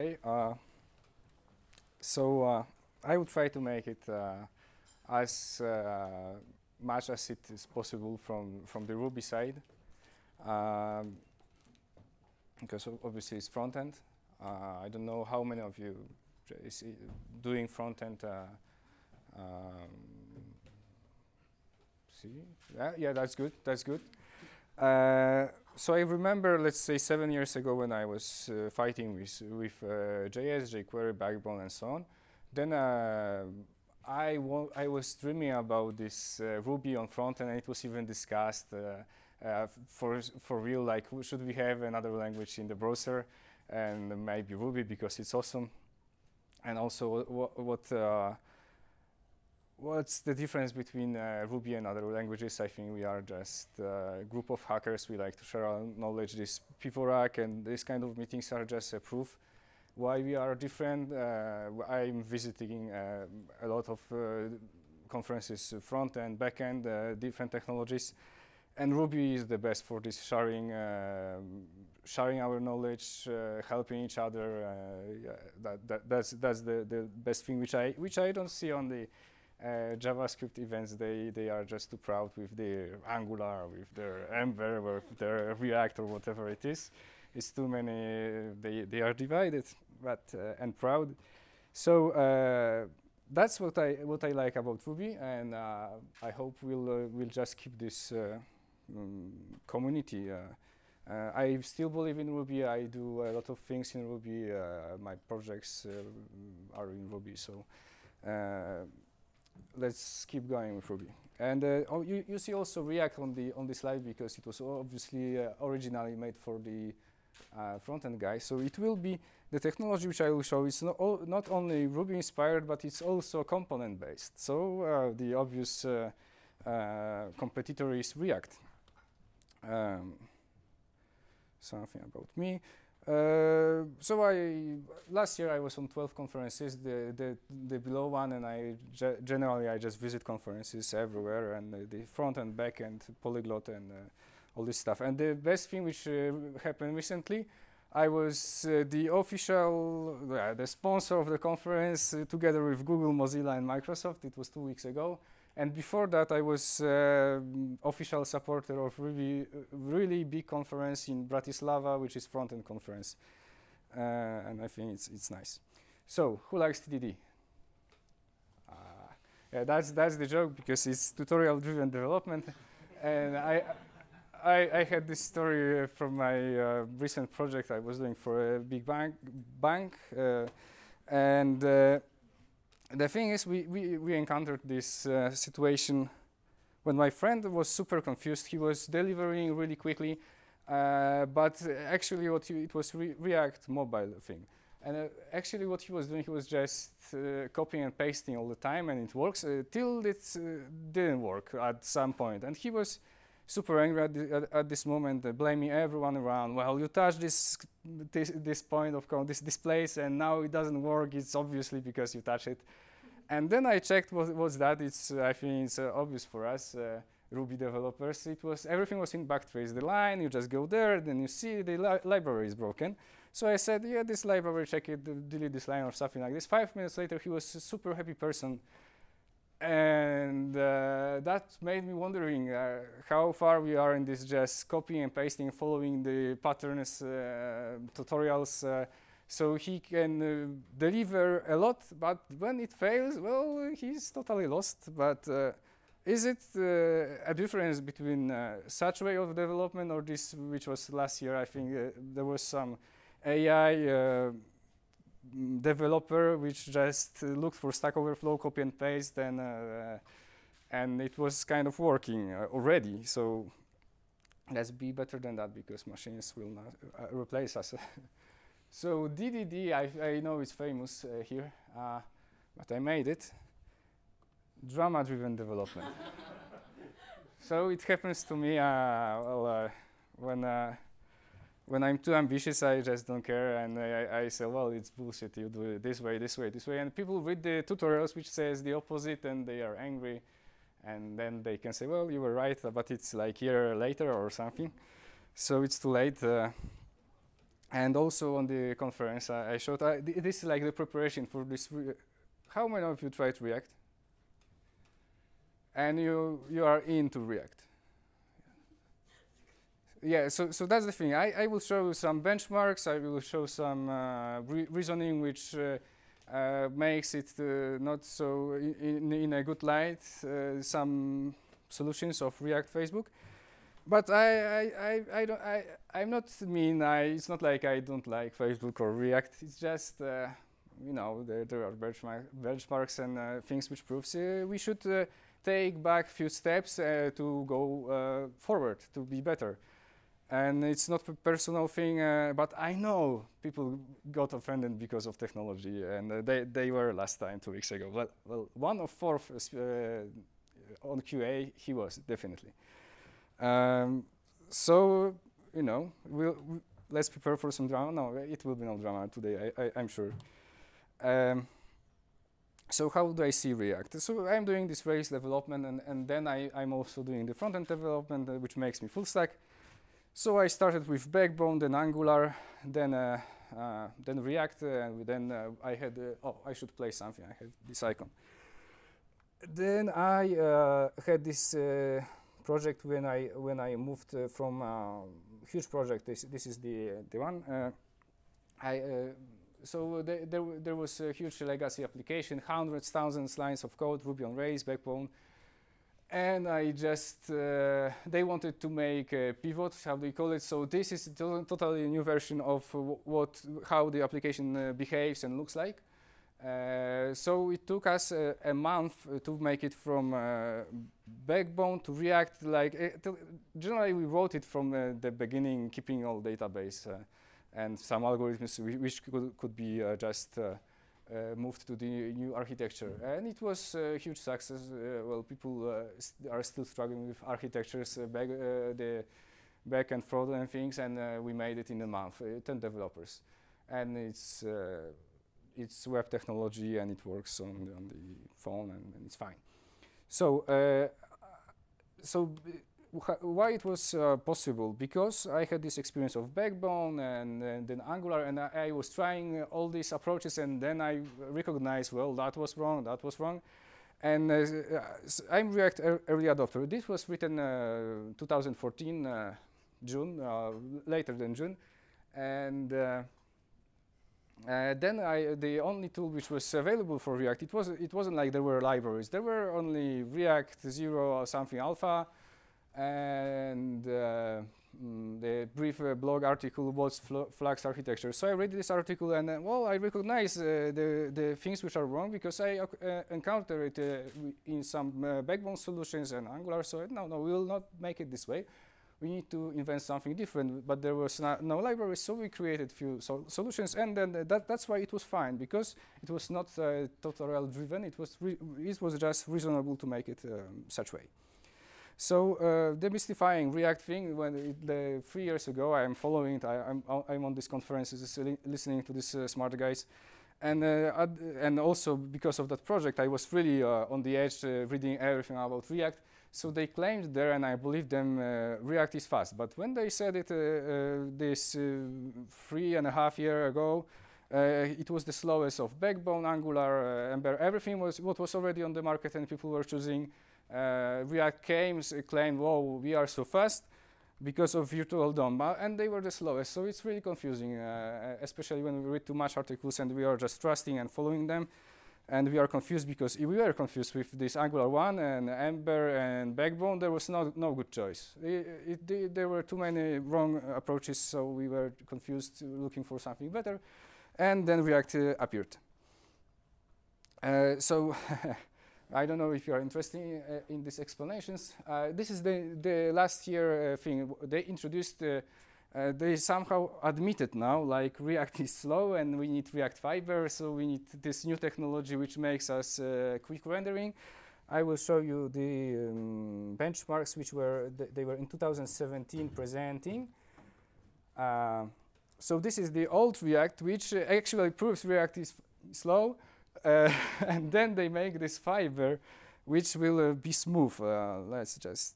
Okay, so I will try to make it as much as it is possible from the Ruby side, because obviously it's front-end. I don't know how many of you is doing front-end. See, yeah, that's good. That's good. So I remember, let's say, 7 years ago when I was fighting with JS, jQuery, Backbone, and so on. Then I was dreaming about this Ruby on front, and it was even discussed for real. Like, should we have another language in the browser, and maybe Ruby because it's awesome. And also, what's the difference between Ruby and other languages? I think we are just a group of hackers. We like to share our knowledge. This pivorak and this kind of meetings are just a proof why we are different. I'm visiting a lot of conferences, front end, back end, different technologies. And Ruby is the best for this sharing our knowledge, helping each other. That's the best thing, which I don't see on the JavaScript events. They are just too proud with their Angular, with their Ember, with their React or whatever it is. It's too many. They are divided, but and proud. So that's what I like about Ruby, and I hope we'll just keep this community. I still believe in Ruby. I do a lot of things in Ruby. My projects are in Ruby, so let's keep going with Ruby. And you see also React on the slide because it was obviously originally made for the front-end guys. So it will be the technology which I will show is not only Ruby inspired, but it's also component based. So the obvious competitor is React. Something about me. So last year I was on 12 conferences, the below one, and generally I just visit conferences everywhere, and the front and back end, polyglot, and all this stuff. And the best thing which happened recently, I was the official, the sponsor of the conference together with Google, Mozilla, and Microsoft. It was 2 weeks ago. And before that, I was official supporter of really big conference in Bratislava, which is front-end conference. And I think it's nice. So, who likes TDD? Yeah, that's the joke, because it's tutorial-driven development. And I had this story from my recent project I was doing for a big bank. The thing is, we encountered this situation when my friend was super confused. He was delivering really quickly, but actually it was React mobile thing. And actually what he was doing, he was just copying and pasting all the time, and it works till it didn't work at some point. And he was super angry at this moment, blaming everyone around. Well, you touched this point of code, this place, and now it doesn't work. It's obviously because you touch it. And then I checked what's that. I think it's obvious for us Ruby developers. Everything was in backtrace the line. You just go there, then you see the library is broken. So I said, yeah, this library, check it, delete this line or something like this. 5 minutes later, he was a super happy person. And that made me wondering how far we are in this just copying and pasting, following the patterns, tutorials. So he can deliver a lot, but when it fails, well, he's totally lost. But is it a difference between such way of development or this, which was last year? I think there was some AI developer which just looked for Stack Overflow, copy and paste, and it was kind of working already. So let's be better than that, because machines will not replace us. So DDD, I know it's famous here, but I made it. Drama-driven development. So it happens to me when I'm too ambitious, I just don't care, and I say, well, it's bullshit, you do it this way, this way, this way. And people read the tutorials which says the opposite, and they are angry. And then they can say, well, you were right, but it's like a year later or something. So it's too late. And also on the conference, I showed this is like the preparation for this. How many of you tried React? And you are into React. Yeah, so that's the thing. I will show you some benchmarks. I will show some reasoning which makes it not so in a good light. Some solutions of React Facebook. But I'm not mean. It's not like I don't like Facebook or React. It's just you know, there are benchmarks and things which proves we should take back a few steps to go forward, to be better. And it's not a personal thing, but I know people got offended because of technology, and they were last time 2 weeks ago. Well, one of 4 on QA, he was definitely. So you know, let's prepare for some drama. No, it will be no drama today. I'm sure. So how do I see React? So I'm doing this Rails development, and then I'm also doing the front-end development, which makes me full stack. So I started with Backbone, then Angular, then React, and then I had oh, I should play something. I had this icon. Then I had this project when I moved from huge project. This is the one. So there was a huge legacy application, hundreds, thousands lines of code, Ruby on Rails, Backbone, and I just they wanted to make a pivot, how do you call it? So this is a totally new version of how the application behaves and looks like. So it took us a month to make it from Backbone to React. Like generally, we wrote it from the beginning, keeping all database and some algorithms which could be just moved to the new architecture. And it was a huge success. Well, people are still struggling with architectures, the back and front and things, and we made it in a month. 10 developers, and it's web technology, and it works on the phone, and it's fine. So, why it was possible? Because I had this experience of Backbone and then Angular, and I was trying all these approaches, and then I recognized, well, that was wrong, and I'm React early adopter. This was written 2014 June, later than June, and then the only tool which was available for React, it wasn't like there were libraries. There were only React 0 or something alpha, and the brief blog article was Flux architecture. So I read this article, and well, I recognize the things which are wrong, because I encountered it in some Backbone solutions and Angular. So no, we will not make it this way. We need to invent something different, but there was no library, so we created few solutions, and then that's why it was fine, because it was not tutorial driven. It was just reasonable to make it such way. So demystifying React thing, when 3 years ago, I am following it. I'm on these conferences, listening to these smart guys, and also because of that project, I was really on the edge, reading everything about React. So they claimed there, and I believe them, React is fast. But when they said it this 3.5 years ago, it was the slowest of Backbone, Angular, Ember. Everything was what was already on the market, and people were choosing. React claimed, "Whoa, we are so fast," because of virtual DOM, and they were the slowest. So it's really confusing, especially when we read too much articles and we are just trusting and following them. And we are confused because we were confused with this Angular 1 and Ember and Backbone. There was no good choice. There were too many wrong approaches, so we were confused, looking for something better. And then React appeared. So I don't know if you are interested in these explanations. This is the last year thing. They introduced they somehow admitted now, like, React is slow and we need React Fiber, so we need this new technology which makes us quick rendering. I will show you the benchmarks which they were in 2017 presenting. So this is the old React, which actually proves React is slow, and then they make this Fiber, which will be smooth. Let's just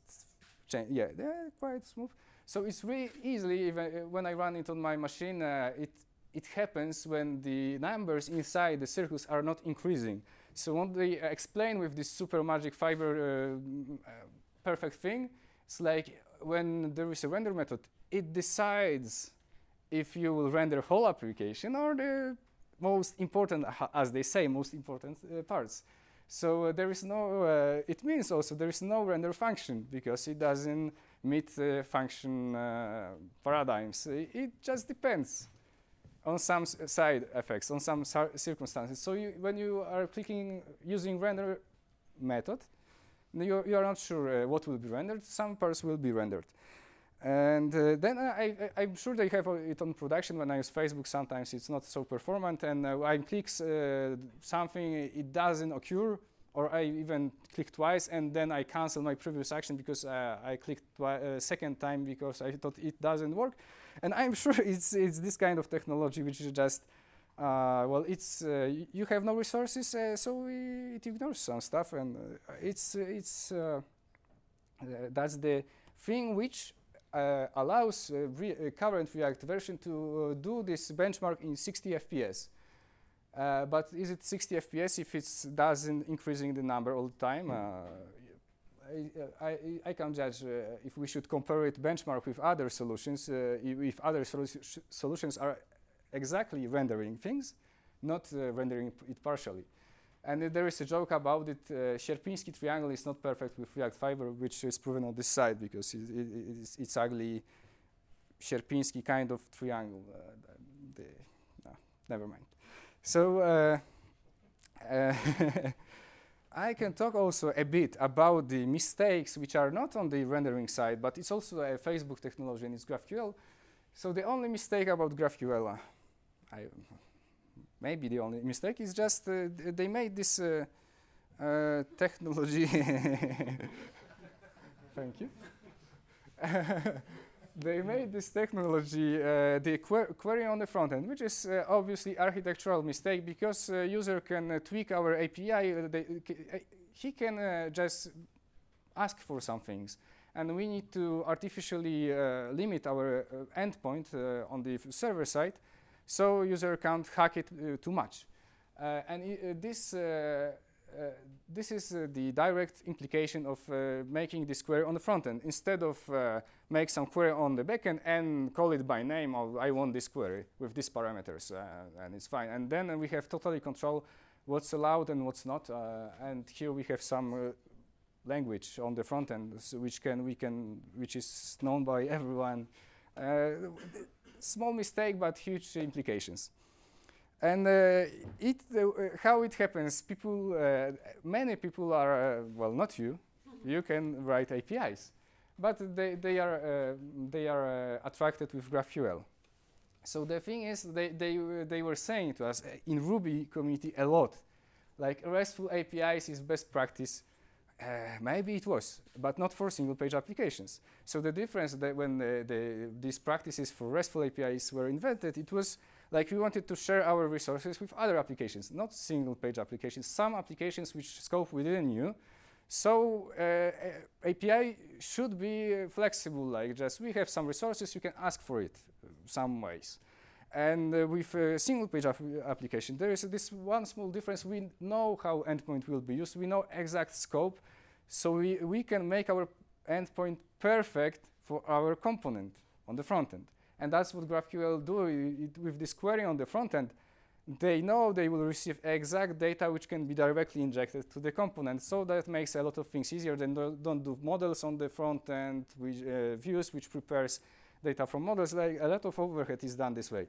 change. Yeah, they're quite smooth. So it's really easily, even when I run it on my machine, it happens when the numbers inside the circles are not increasing. So when they explain with this super magic fiber perfect thing, it's like when there is a render method, it decides if you will render whole application or the most important, as they say, most important parts. So there is no, it means also there is no render function because it doesn't meet function paradigms. It just depends on some side effects, on some circumstances. So when you are clicking using render method, you are not sure what will be rendered. Some parts will be rendered. And then I'm sure they have it on production. When I use Facebook, sometimes it's not so performant, and I click something, it doesn't occur, or I even click twice, and then I cancel my previous action because I clicked second time because I thought it doesn't work. And I'm sure it's this kind of technology which is just, well, it's you have no resources, so it ignores some stuff, and that's the thing which allows current React version to do this benchmark in 60 FPS. But is it 60 FPS if it doesn't increasing the number all the time? I can't judge if we should compare it benchmark with other solutions, if other solutions are exactly rendering things, not rendering it partially. And there is a joke about it. Sierpiński triangle is not perfect with React Fiber, which is proven on this side because it's ugly Sierpiński kind of triangle. No, never mind. So I can talk also a bit about the mistakes which are not on the rendering side, but it's also a Facebook technology and it's GraphQL. So the only mistake about GraphQL, maybe the only mistake is just they made this technology. Thank you. They made this technology the query on the front end, which is obviously architectural mistake because user can tweak our API. He can just ask for some things, and we need to artificially limit our endpoint on the server side, so user can't hack it too much. This is the direct implication of making this query on the front end. Instead of make some query on the backend and call it by name, or I want this query with these parameters, and it's fine. And then we have totally control what's allowed and what's not. And here we have some language on the front end, so which is known by everyone. Small mistake, but huge implications. And how it happens, many people are, well, not you, you can write APIs, but they are attracted with GraphQL. So the thing is, they were saying to us in Ruby community a lot, like RESTful APIs is best practice. Maybe it was, but not for single page applications. So the difference that when these practices for RESTful APIs were invented, it was like we wanted to share our resources with other applications, not single page applications, some applications which scope we didn't knew. So API should be flexible, like just we have some resources, you can ask for it some ways. And with a single page application, there is this one small difference. We know how endpoint will be used. We know exact scope. So we can make our endpoint perfect for our component on the front end. And that's what GraphQL do with this query on the front end. They know they will receive exact data which can be directly injected to the component. So that makes a lot of things easier than don't do models on the front end, views which prepares data from models. Like a lot of overhead is done this way.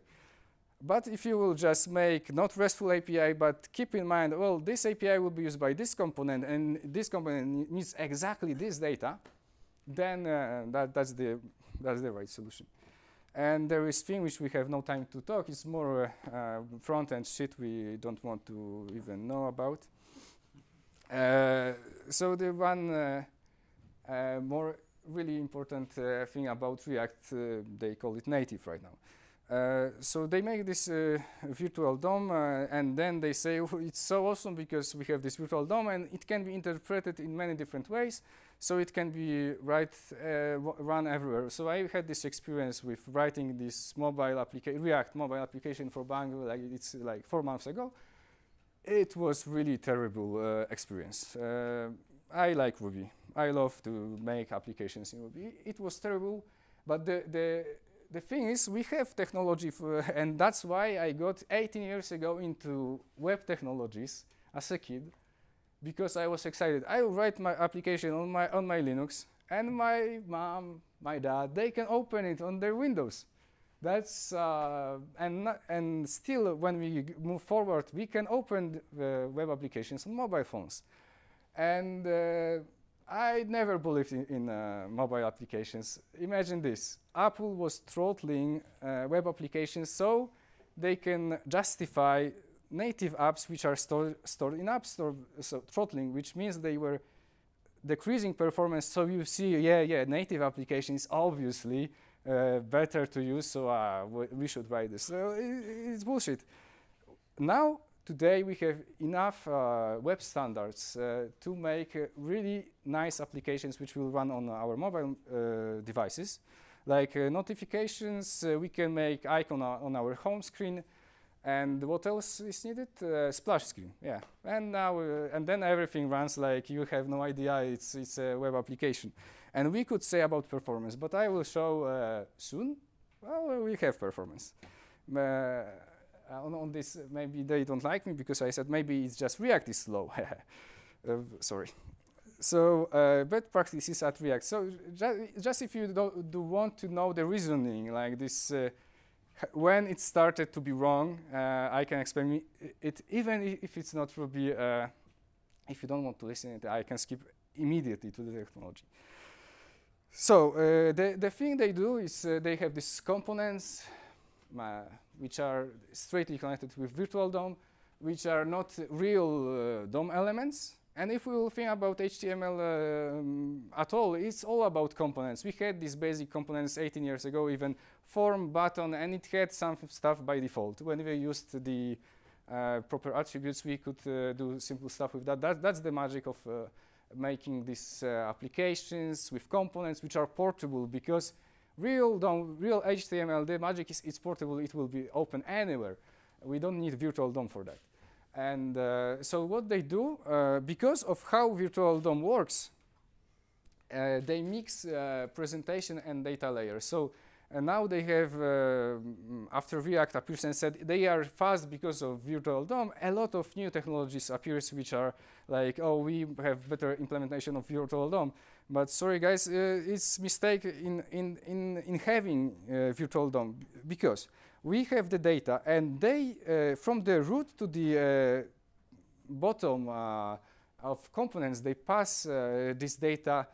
But if you will just make not RESTful API, but keep in mind, well, this API will be used by this component, and this component needs exactly this data, then that's the right solution. And there is thing which we have no time to talk. It's more front-end shit we don't want to even know about. So the one more really important thing about React, they call it native right now. So they make this virtual DOM, and then they say, oh, it's so awesome because we have this virtual DOM, and it can be interpreted in many different ways. so it can be run everywhere. So I had this experience with writing this React mobile application for Bangalore, like it's like 4 months ago. It was really terrible experience. I like Ruby. I love to make applications in Ruby. It was terrible, but the thing is, we have technology, and that's why I got 18 years ago into web technologies as a kid, because I was excited. I will write my application on my Linux, and my mom, my dad, they can open it on their Windows. That's and still, when we move forward, we can open the web applications on mobile phones. And I never believed in mobile applications. Imagine this: Apple was throttling web applications so they can justify native apps which are stored in App Store. So throttling, which means they were decreasing performance. So you see, native application is obviously better to use. So we should write this. So it's bullshit. Now, today we have enough web standards to make really nice applications which will run on our mobile devices. Like notifications, we can make icon on our home screen. And what else is needed? Splash screen, yeah. And now, and then everything runs like you have no idea it's a web application. And we could say about performance, but I will show soon. Well, we have performance. On this, maybe they don't like me because I said maybe it's just React is slow. Sorry. So bad practices at React. So just if you do want to know the reasoning, like this, when it started to be wrong, I can explain it, even if it's not Ruby. If you don't want to listen to it, I can skip immediately to the technology. So the thing they do is they have these components which are straightly connected with virtual DOM, which are not real DOM elements. And if we will think about HTML at all, it's all about components. We had these basic components 18 years ago, even form, button, and it had some stuff by default. When we used the proper attributes, we could do simple stuff with that. That's the magic of making these applications with components which are portable, because real HTML, the magic is it's portable. It will be open anywhere. We don't need virtual DOM for that. And so what they do, because of how virtual DOM works, they mix presentation and data layers. So now they have, after React appears and said they are fast because of virtual DOM, a lot of new technologies appears which are like, oh, we have better implementation of virtual DOM. But sorry guys, it's mistake in having virtual DOM, because we have the data, and they, from the root to the bottom of components, they pass this data,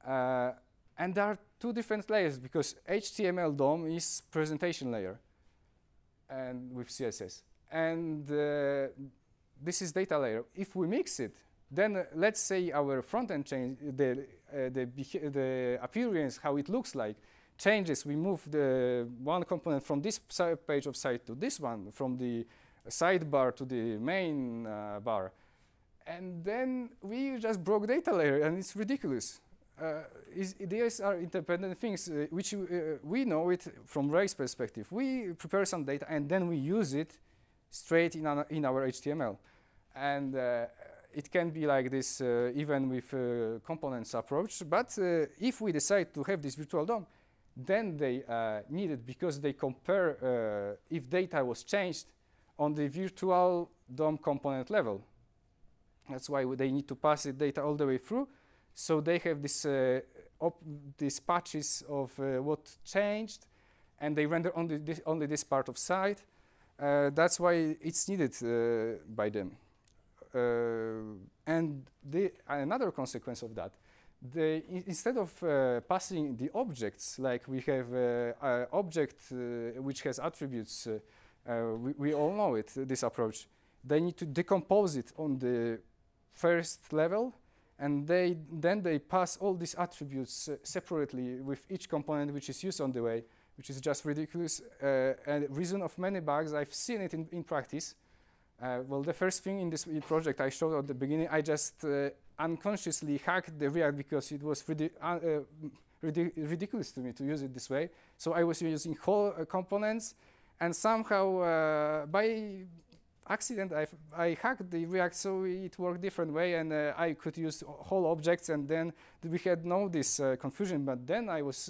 and there are two different layers, because HTML DOM is presentation layer, and with CSS, and this is data layer. If we mix it, then let's say our front-end change, the appearance, how it looks like, changes. We move the one component from this page of site to this one, from the sidebar to the main bar, and then we just broke data layer, and it's ridiculous. These are independent things which we know it from Ray's perspective. We prepare some data and then we use it straight in our HTML, and it can be like this even with components approach. But if we decide to have this virtual DOM, then they need it, because they compare if data was changed on the virtual DOM component level. That's why they need to pass the data all the way through. So they have this these patches of what changed, and they render only this part of site. That's why it's needed by them. And another consequence of that, instead of passing the objects, like we have an object which has attributes, we all know it, this approach, they need to decompose it on the first level, and then they pass all these attributes separately with each component which is used on the way, which is just ridiculous, and reason of many bugs. I've seen it in practice. Well, the first thing in this project I showed at the beginning, I just unconsciously hacked the React because it was ridiculous to me to use it this way. So I was using whole components, and somehow by accident I hacked the React so it worked different way, and I could use whole objects, and then we had this confusion. But then I was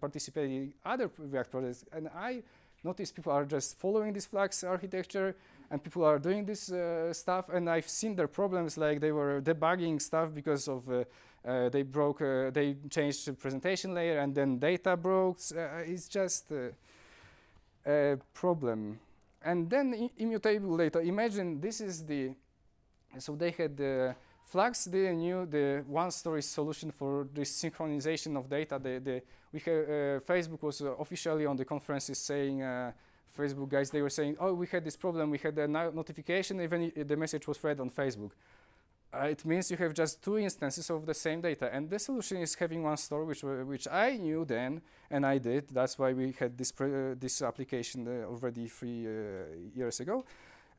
participating in other React projects, and I noticed people are just following this Flux architecture, and people are doing this stuff, and I've seen their problems, like they were debugging stuff because of they changed the presentation layer, and then data broke. It's just a problem. And then immutable data. Imagine this is so they had Flux. They knew the one-story solution for this synchronization of data. Facebook was officially on the conferences saying, Facebook guys, they were saying, oh, we had this problem. We had a notification, even the message was read on Facebook. It means you have just two instances of the same data, and the solution is having one store, which I knew then, and I did. That's why we had this application already 3 years ago.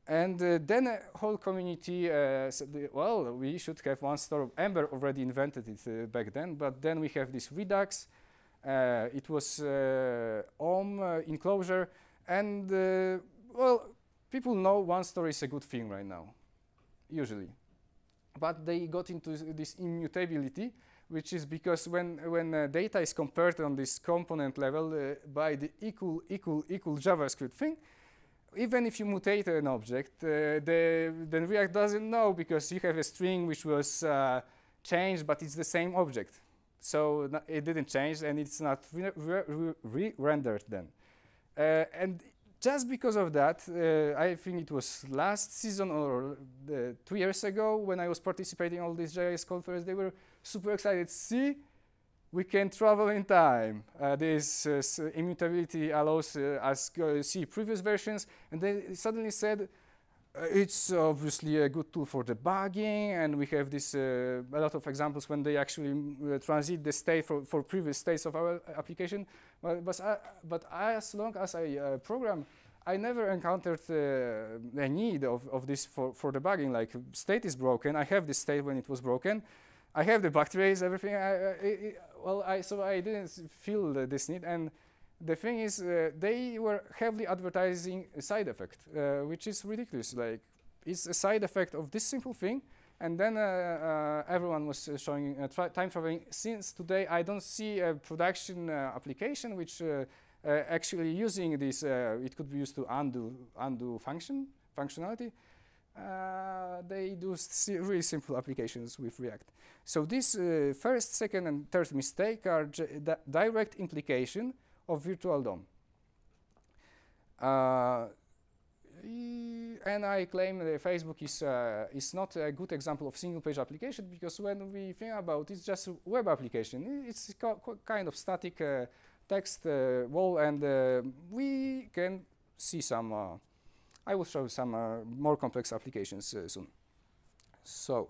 And then a whole community said, well, we should have one store. Ember already invented it back then, but then we have this Redux. It was OM enclosure, and well, people know one store is a good thing right now, usually. But they got into this immutability, which is because when data is compared on this component level by the equal JavaScript thing, even if you mutate an object, then React doesn't know, because you have a string which was changed, but it's the same object. So it didn't change, and it's not re-rendered then. And just because of that, I think it was last season or 2 years ago when I was participating in all these JS conferences, they were super excited. See, we can travel in time. This immutability allows us to see previous versions, and they suddenly said, it's obviously a good tool for debugging, and we have this a lot of examples when they actually transit the state for previous states of our application. But as long as I program, I never encountered a need of this for debugging. Like, state is broken. I have this state when it was broken. I have the backtrace, everything. So I didn't feel this need. And the thing is, they were heavily advertising a side effect, which is ridiculous. Like, it's a side effect of this simple thing. And then everyone was showing time traveling. Since today, I don't see a production application which actually using this. It could be used to undo functionality. They do really simple applications with React. So this first, second, and third mistake are direct implication of virtual DOM. And I claim that Facebook is not a good example of single-page application, because when we think about it, it's just a web application. It's kind of static text wall, and we can see some. I will show some more complex applications soon. So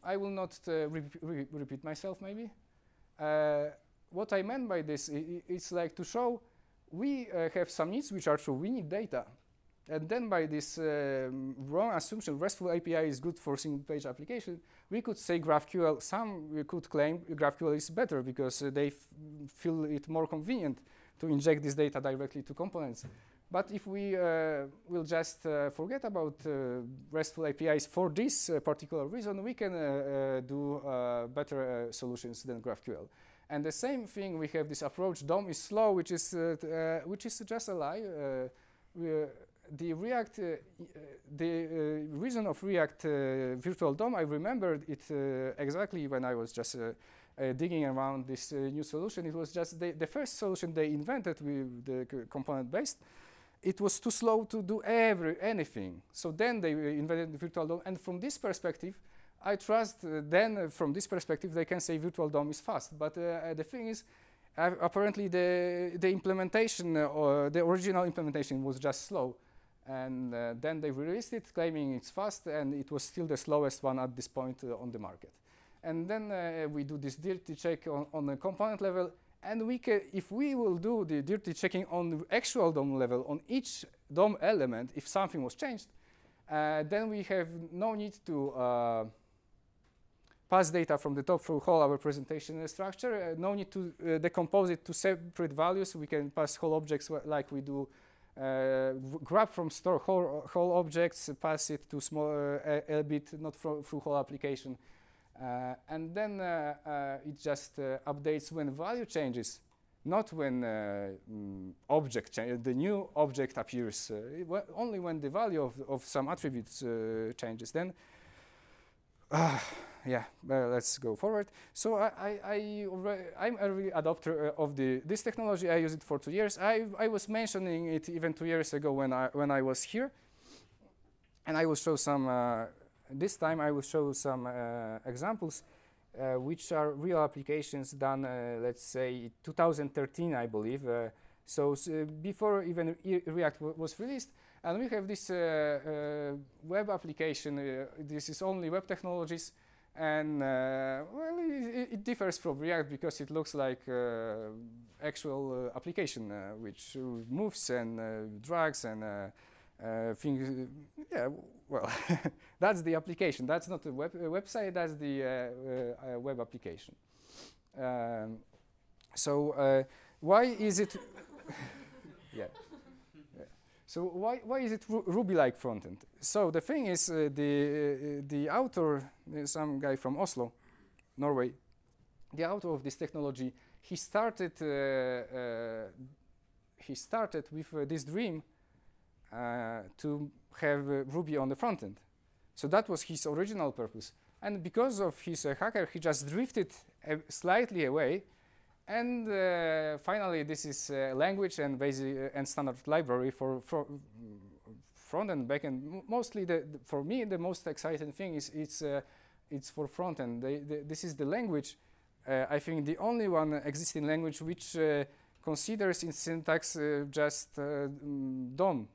I will not repeat myself, maybe. What I meant by this, it's like to show we have some needs which are true. We need data. And then by this wrong assumption, RESTful API is good for single-page application, we could say GraphQL, we could claim GraphQL is better because they feel it more convenient to inject this data directly to components. But if we will just forget about RESTful APIs for this particular reason, we can do better solutions than GraphQL. And the same thing, we have this approach, DOM is slow, which is just a lie. The reason of React virtual DOM, I remembered it exactly when I was just digging around this new solution. It was just the first solution they invented with the component-based. It was too slow to do anything. So then they invented the virtual DOM, and from this perspective, I trust then from this perspective they can say virtual DOM is fast. But the thing is, apparently the implementation or the original implementation was just slow, and then they released it claiming it's fast, and it was still the slowest one at this point on the market. And then we do this dirty check on the component level, and we can, if we will do the dirty checking on the actual DOM level on each DOM element, if something was changed, Then we have no need to pass data from the top through whole our presentation structure. No need to decompose it to separate values. We can pass whole objects like we do. Grab from store whole objects, pass it to small a bit, not through whole application, and then it just updates when value changes, not when the new object appears. Only when the value of some attributes changes. Then, yeah, let's go forward. So I'm early adopter of this technology. I use it for 2 years. I was mentioning it even 2 years ago when I was here, and I will show some. This time I will show some examples, which are real applications done. Let's say 2013, I believe. So before even React was released. And we have this web application. This is only web technologies, and well, it differs from React because it looks like actual application, which moves and drags and things. Yeah, well, that's the application. That's not a website. That's the web application. So why is it? Yeah. So why is it Rubylike frontend? So the thing is, the author, some guy from Oslo, Norway, the author of this technology, he started with this dream to have Ruby on the frontend. So that was his original purpose. And because of his hacker, he just drifted slightly away. And finally, this is language and basic and standard library for front and back end. Mostly, for me, the most exciting thing is it's for front end. This is the language. I think the only one existing language which considers in syntax just DOM,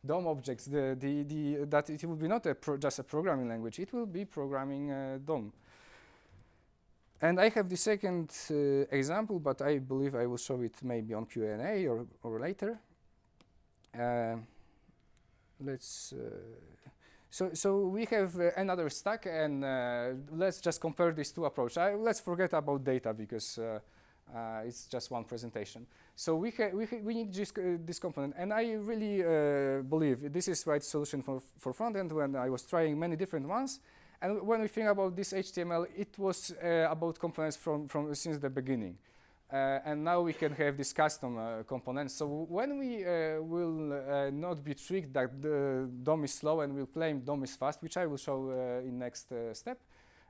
DOM objects. That it will be not just a programming language. It will be programming DOM. And I have the second example, but I believe I will show it maybe on Q&A or later. So we have another stack, and let's just compare these two approaches. Let's forget about data because it's just one presentation. So we need this component, and I really believe this is the right solution for front-end when I was trying many different ones. And when we think about this HTML, it was about components from since the beginning. And now we can have this custom components. So when we will not be tricked that the DOM is slow and we'll claim DOM is fast, which I will show in next step,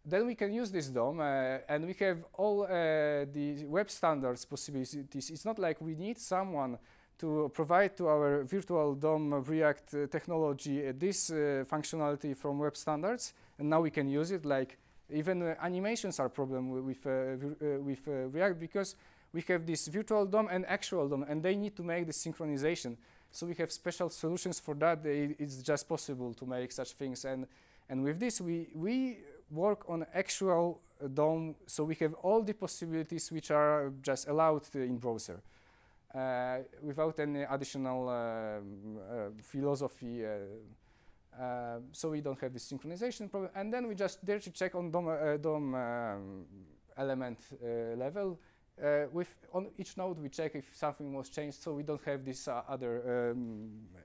then we can use this DOM and we have all the web standards possibilities. It's not like we need someone to provide to our virtual DOM React technology this functionality from web standards, and now we can use it. Like even animations are a problem with React because we have this virtual DOM and actual DOM, and they need to make the synchronization. So we have special solutions for that. It's just possible to make such things, and with this we work on actual DOM, so we have all the possibilities which are just allowed in browser. Without any additional philosophy, so we don't have this synchronization problem. And then we just dare to check on DOM element level. On each node, we check if something was changed, so we don't have these other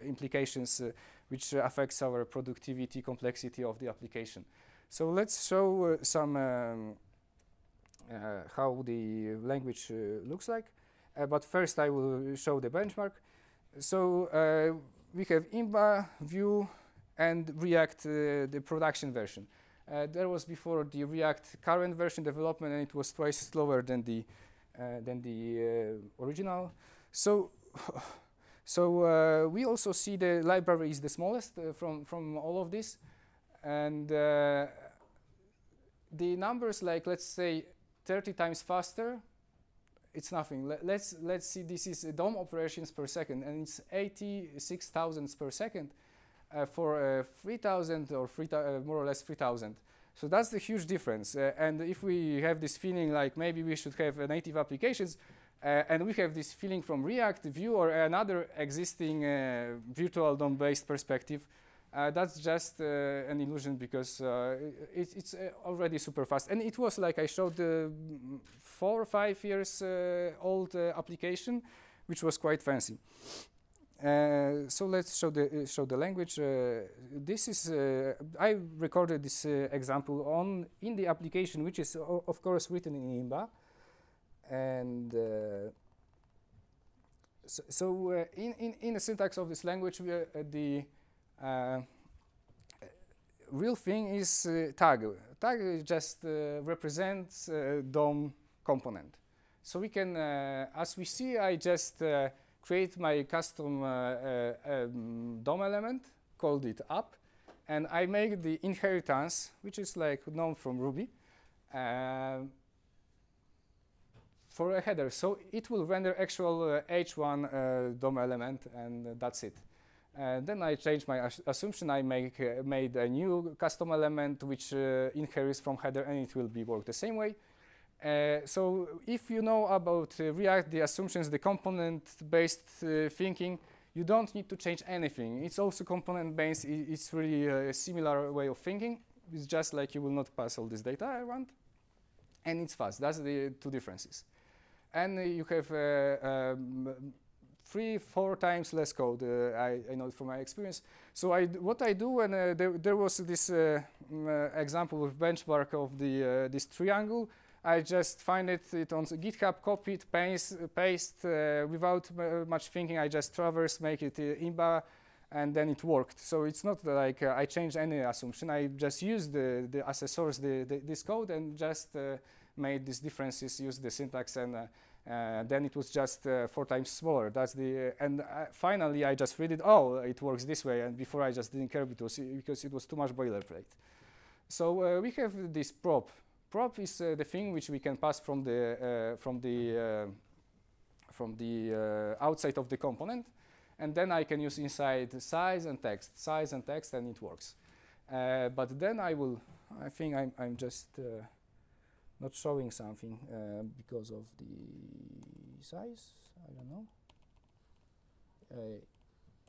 implications which affects our productivity, complexity of the application. So let's show some how the language looks like. But first, I will show the benchmark. So we have Imba, Vue, and React, the production version. There was before the React current version development, and it was twice slower than the original. So we also see the library is the smallest from all of this, and the numbers, like let's say 30 times faster. It's nothing. Let's see. This is DOM operations per second, and it's 86,000 per second for 3,000 or more or less 3,000. So that's the huge difference. And if we have this feeling like maybe we should have native applications, And we have this feeling from React, Vue, or another existing virtual DOM-based perspective. That's just an illusion because it's already super fast. And it was like I showed 4 or 5 years old application, which was quite fancy. So let's show the language. This is I recorded this example in the application, which is of course written in Imba, and in the syntax of this language, the real thing is tag. Tag just represents DOM component. So we can, as we see, I just create my custom DOM element, called it up, and I make the inheritance, which is like known from Ruby, for a header. So it will render actual H1 DOM element, and that's it. Then I change my assumption. I made a new custom element which inherits from header, and it will be work the same way. So if you know about React, the assumptions, the component-based thinking, you don't need to change anything. It's also component-based. It's really a similar way of thinking. It's just like you will not pass all this data around, and it's fast. That's the two differences. And you have 3-4 times less code. I know it from my experience. So what I do when there was this example with benchmark of this triangle, I just find it on GitHub, copy it, paste without much thinking. I just traverse, make it Imba, and then it worked. So it's not like I changed any assumption. I just used as a source this code and just made these differences, used the syntax, and then it was just 4 times smaller. That's and finally I just read it. Oh, it works this way. And before I just didn't care because it was too much boilerplate. So we have this prop. Prop is the thing which we can pass from the outside of the component, and then I can use inside size and text, and it works. But then I think I'm just not showing something because of the size. I don't know.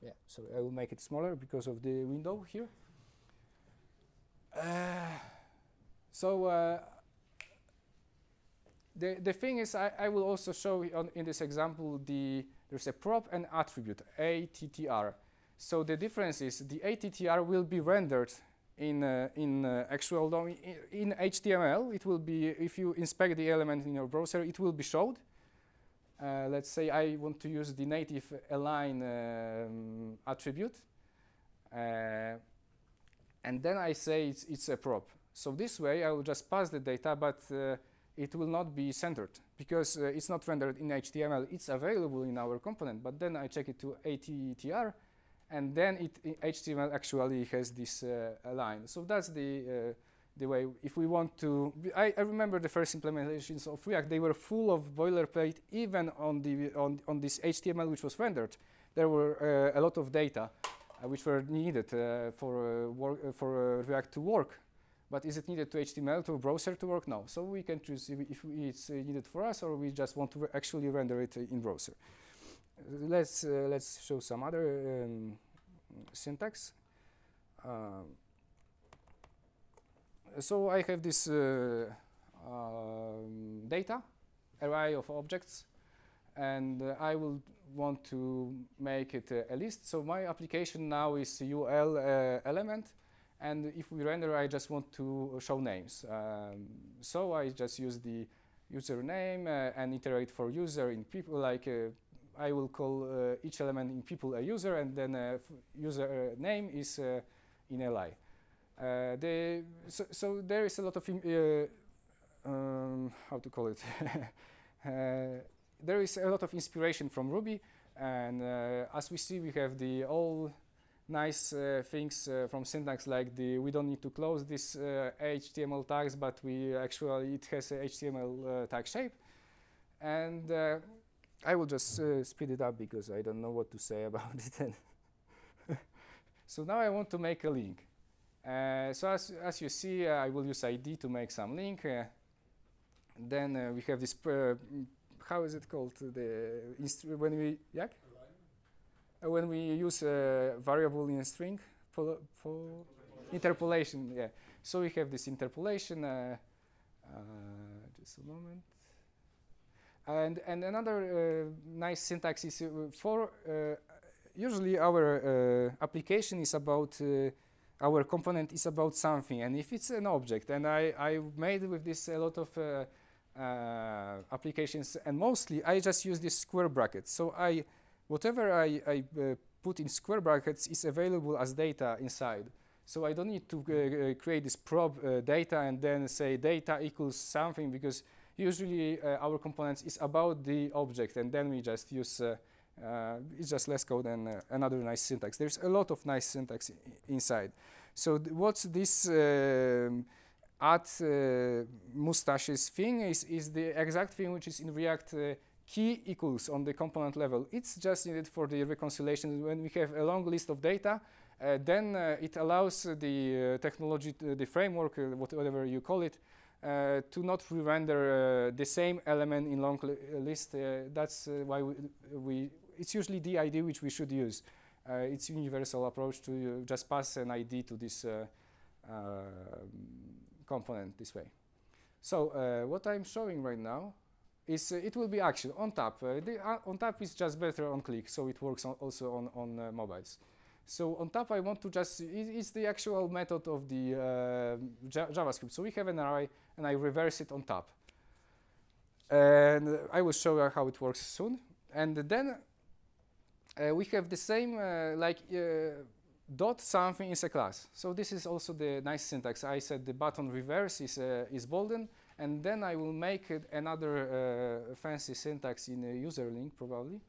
Yeah, so I will make it smaller because of the window here. The thing is, I will also show in this example there's a prop and attribute, ATTR. So the difference is the ATTR will be rendered in actual DOM. In HTML, it will be, if you inspect the element in your browser, it will be showed. Let's say I want to use the native align attribute. And then I say it's a prop. So this way I will just pass the data, but it will not be centered because it's not rendered in HTML. It's available in our component, but then I check it to ATTR, and then HTML actually has this line. So that's the way. If we want to, I remember the first implementations of React. They were full of boilerplate, even on this HTML which was rendered. There were a lot of data which were needed for React to work. But is it needed to HTML, to a browser to work? No. So we can choose if it's needed for us, or we just want to actually render it in browser. Let's show some other syntax. So I have this data array of objects, and I will want to make it a list. So my application now is UL element. And if we render, I just want to show names. So I just use the username and iterate for user in people. Like I will call each element in people a user, and then user name is in li. So there is a lot of how to call it. There is a lot of inspiration from Ruby, and as we see, we have the all nice things from syntax, like we don't need to close this HTML tags, but it has a HTML tag shape. And I will just speed it up because I don't know what to say about it. So now I want to make a link. So as you see, I will use ID to make some link. Then we have this how is it called? When we when we use a variable in a string for interpolation. Yeah. So we have this interpolation. Just a moment. And another nice syntax is for usually our application is about our component is about something, and if it's an object, and I made with this a lot of applications, and mostly I just use this square brackets. So whatever I put in square brackets is available as data inside. So I don't need to create this prob data and then say data equals something, because usually our components is about the object, and then we just use it's just less code and another nice syntax. There's a lot of nice syntax inside. So what's this add mustaches thing is the exact thing which is in React key equals on the component level. It's just needed for the reconciliation. When we have a long list of data, then it allows the technology, the framework, whatever you call it, to not re-render the same element in long list. That's why it's usually the ID which we should use. It's universal approach to just pass an ID to this component this way. So what I'm showing right now is it will be action on tap. On tap is just better on click, so it works also on mobiles. So on tap, I want to just, it's the actual method of the JavaScript. So we have an array, and I reverse it on tap. And I will show you how it works soon. And then we have the same, dot something is a class. So this is also the nice syntax. I said the button reverse is bolden, and then I will make another fancy syntax in a user link, probably.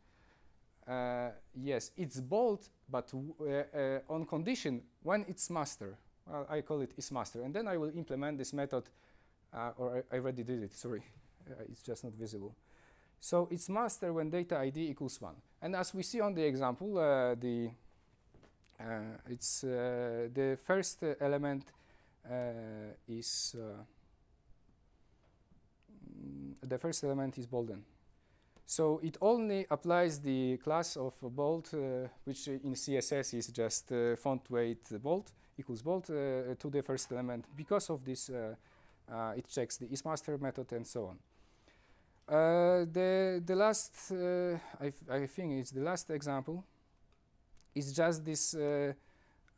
Yes, it's bold, but on condition when it's master. Well, I call it isMaster, and then I will implement this method, or I already did it, sorry, it's just not visible. So it's master when data ID equals 1. And as we see on the example, the first element is bolden. So it only applies the class of bold, which in CSS is just font weight bold equals bold to the first element. Because of this, it checks the isMaster method and so on. The last, I think it's the last example, is just this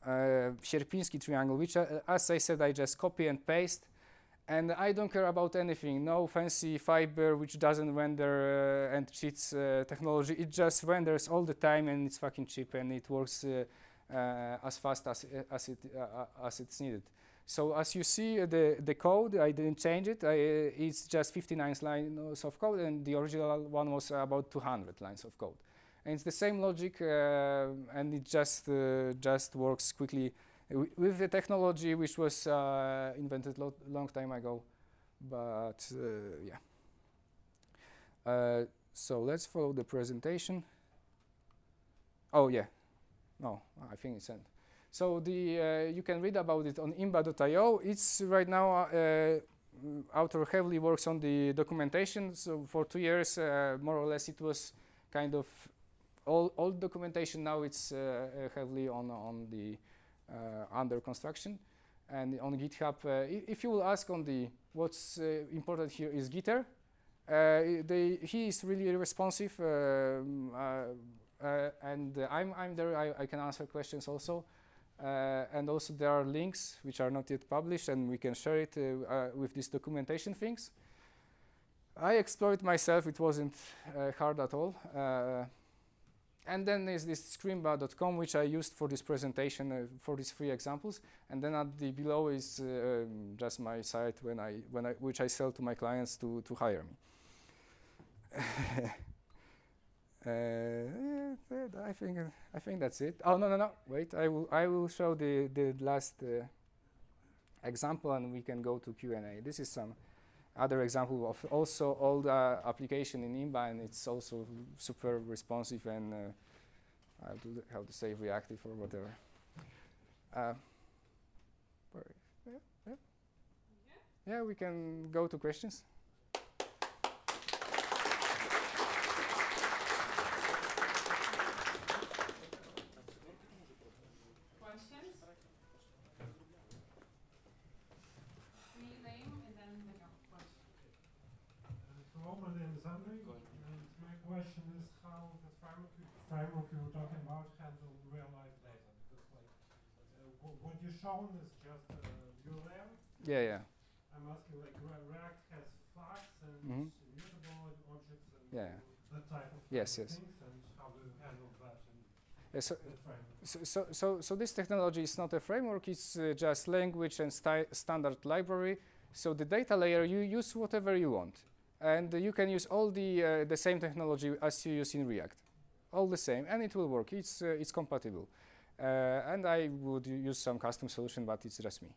Sierpiński triangle, which, as I said, I just copy and paste. And I don't care about anything, no fancy fiber which doesn't render and cheats technology. It just renders all the time, and it's fucking cheap, and it works as fast as it's needed. So as you see, the code, I didn't change it. It's just 59 lines of code, and the original one was about 200 lines of code. And it's the same logic, and it just works quickly with the technology which was invented long time ago. But yeah. So let's follow the presentation. Oh yeah, no, I think it's end. So you can read about it on imba.io. It's right now author heavily works on the documentation. So for 2 years, more or less, it was kind of all documentation. Now it's heavily on the under construction, and on GitHub. If you will ask on the what's important here is Gitter. He is really responsive, and I'm there. I can answer questions also, and also there are links which are not yet published, and we can share it with these documentation things. I explored myself. It wasn't hard at all. And then there's this screamba.com, which I used for this presentation for these 3 examples. And then at the below is just my site which I sell to my clients to hire me. I think that's it. Oh no! Wait, I will show the last example, and we can go to Q&A. This is some other example of also old application in Imba, and it's also super responsive and how to say reactive or whatever. Yeah, we can go to questions. my name is Andre, and my question is how the framework you were talking about handle real-life data, because what you've shown is just a view layer. Yeah, yeah. I'm asking, like, React has flags and mutable objects and that type of yes. things, and how do you handle that in the So framework? this technology is not a framework, it's just language and standard library. So the data layer, you use whatever you want. And you can use all the same technology as you use in React. All the same, and it will work. It's compatible. And I would use some custom solution, but it's just me.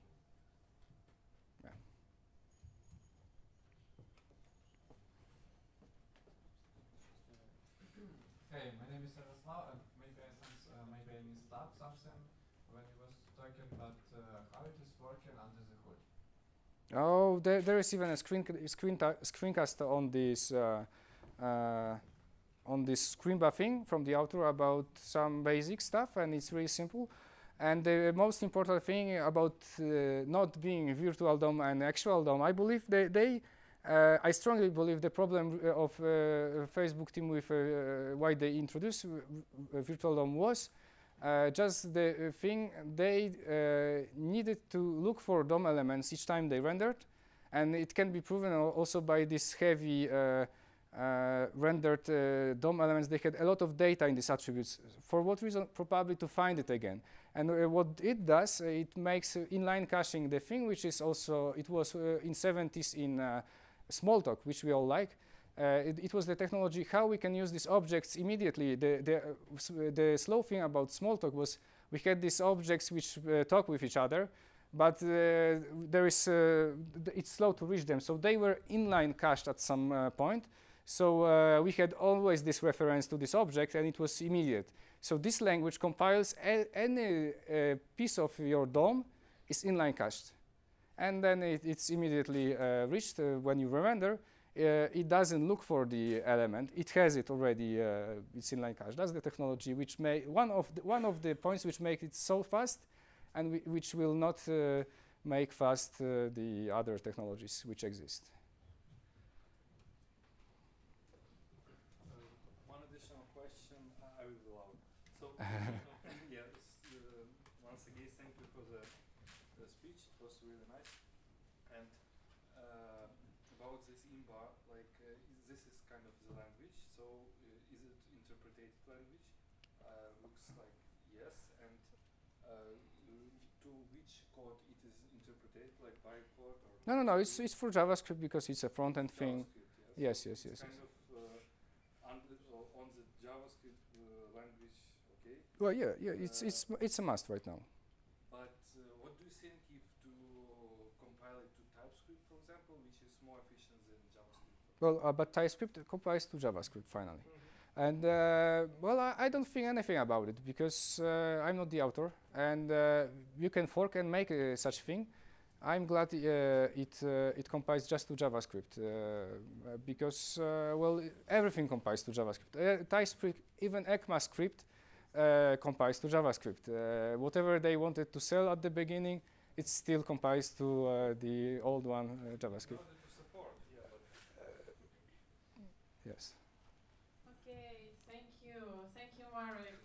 Hey, my name is Yaroslav, and maybe I missed up something when you was talking about how it is working under the hood. Oh, there is even a screencast on this screen buffing from the author about some basic stuff, and it's really simple. And the most important thing about not being virtual DOM and actual DOM, I believe I strongly believe the problem of Facebook team with why they introduced virtual DOM was just the thing they needed to look for DOM elements each time they rendered, and it can be proven also by this heavy rendered DOM elements. They had a lot of data in these attributes. For what reason? Probably to find it again. And what it does, it makes inline caching the thing, which is also, it was in 70s in Smalltalk, which we all like. It was the technology how we can use these objects immediately. The slow thing about Smalltalk was we had these objects which talk with each other, but it's slow to reach them. So they were inline cached at some point. So we had always this reference to this object, and it was immediate. So this language compiles any piece of your DOM is inline cached. And then it's immediately reached when you render. It doesn't look for the element. It has it already. It's inline cache. That's the technology which one of the points which make it so fast, and which will not make fast the other technologies which exist. One additional question. I will be loud. So yeah, once again, thank you for the speech. It was really nice. And about this imbar, like this is kind of the language. So is it interpreted language? Looks like yes. And to which code it is interpreted, like bytecode or? No. It's for JavaScript because it's a front-end thing. Yes. Kind of on the JavaScript language, okay? Well, yeah. It's a must right now. But what do you think if to compile it to TypeScript, for example, which is more efficient than JavaScript? Well, but TypeScript compiles to JavaScript finally. And well, I don't think anything about it because I'm not the author, and you can fork and make such thing. I'm glad it compiles just to JavaScript because well, everything compiles to JavaScript. TypeScript, even ECMAScript compiles to JavaScript. Whatever they wanted to sell at the beginning, it still compiles to the old one, JavaScript. To support, yeah, but yes. Okay, thank you, Marek.